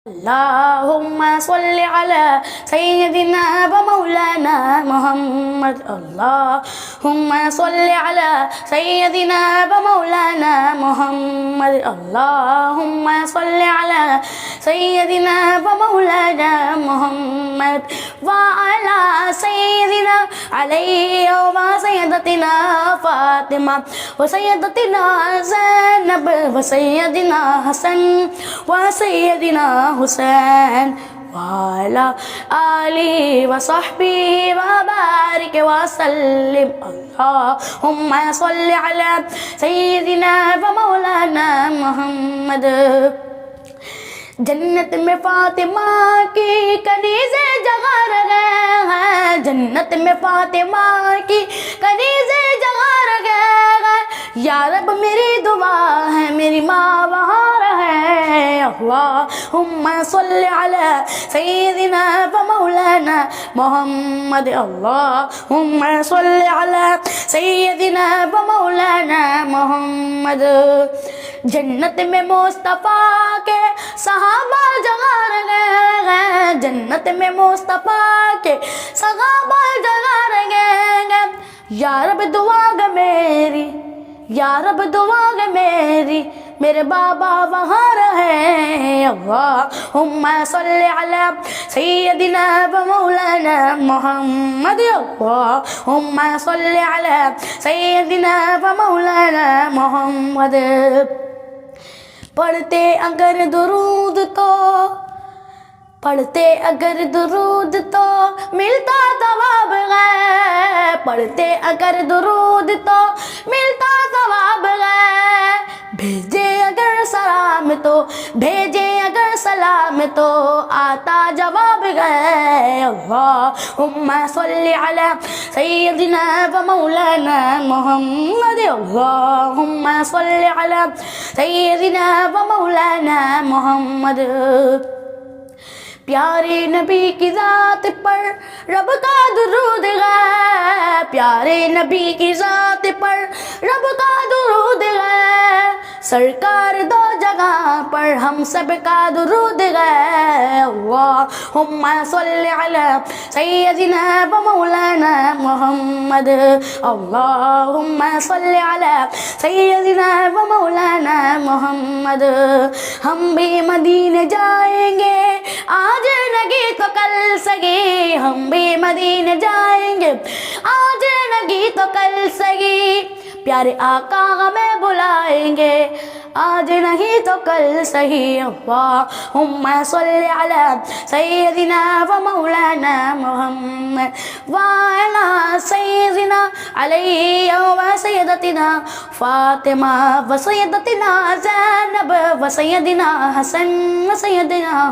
अल्लाहुम्मा सल्लि अला सय्यदिना व मौलाना मुहम्मद। अल्लाहुम्मा सल्लि अला सय्यदिना व मौलाना मुहम्मद। अल्लाहुम्मा सल्लि अला सय्यदिना व मौलाना मुहम्मद व अला सय्यदिना अलैहि व सय्यदतिना फातिमा व सय्यदतिना ज़ैनब व सय्यदिना हसन व सय्यदिना हुसैन वाला आली व सहबी व बारिक व सल्लिम। अल्लाहुम्मा सल्लि अला सय्यदिना व मौलाना मुहम्मद। जन्नत में फातिमा की कनीज़े जगार गए हैं, जन्नत में फातिमा की कनीज़े जगार गए हैं। या रब मेरी दुआ है मेरी माँ वहाँ रहे। अल्लाहुम्मा सल्लि अला सय्यदिना व मौलाना मुहम्मद। अल्लाहुम्मा सल्लि अला सय्यदिना व मौलाना मुहम्मद। जन्नत में मुस्तफ़ा के सहाबा जगार गए हैं, जन्नत में मुस्तफ़ा के सहाबा जगार गए हैं। या रब दुआ ग मेरी, या रब दुआ ग मेरी, मेरे बाबा वहाँ रहे। अल्लाहुम्मा सल्लि अला सय्यदिना व मौलाना मुहम्मद। अल्लाहुम्मा सल्लि अला सय्यदिना व मौलाना मुहम्मद। पढ़ते अगर दुरूद तो, पढ़ते अगर दुरूद तो मिलता सवाब है। पढ़ते अगर दुरूद तो मिलता सवाब है। भेजे अगर सलाम तो, भेजे अगर सलाम तो आता जवाब है। अल्लाहुम्मा सल्लि अला सय्यदिना व मौलाना मुहम्मद। अल्लाहुम्मा सल्लि अला सय्यदिना व मौलाना मुहम्मद। प्यारे नबी की ज़ात पर रब का दुरूद है, प्यारे नबी की ज़ात पर रब का दुरूद है। सरकार दो जगह पर हम सब का दुरूद है। अल्लाहुम्मा सल्लि अला सय्यदिना व मौलाना मुहम्मद। अल्लाहुम्मा सल्लि अला सय्यदिना व मौलाना मुहम्मद। हम भी मदीने जाएंगे आज नगी तो कल सगी, हम भी मदीने जाएंगे आज नगी तो कल सगी। प्यारे आका हमें बुलाएंगे आज नहीं तो कल सही। अल्लाहुम्मा सल्लि अला सय्यदिना व मौलाना मुहम्मद व अला सय्यदिना अलैहि व सय्यदतिना फातिमा व सय्यदतिना ज़ैनब व सय्यदिना हसन व सय्यदिना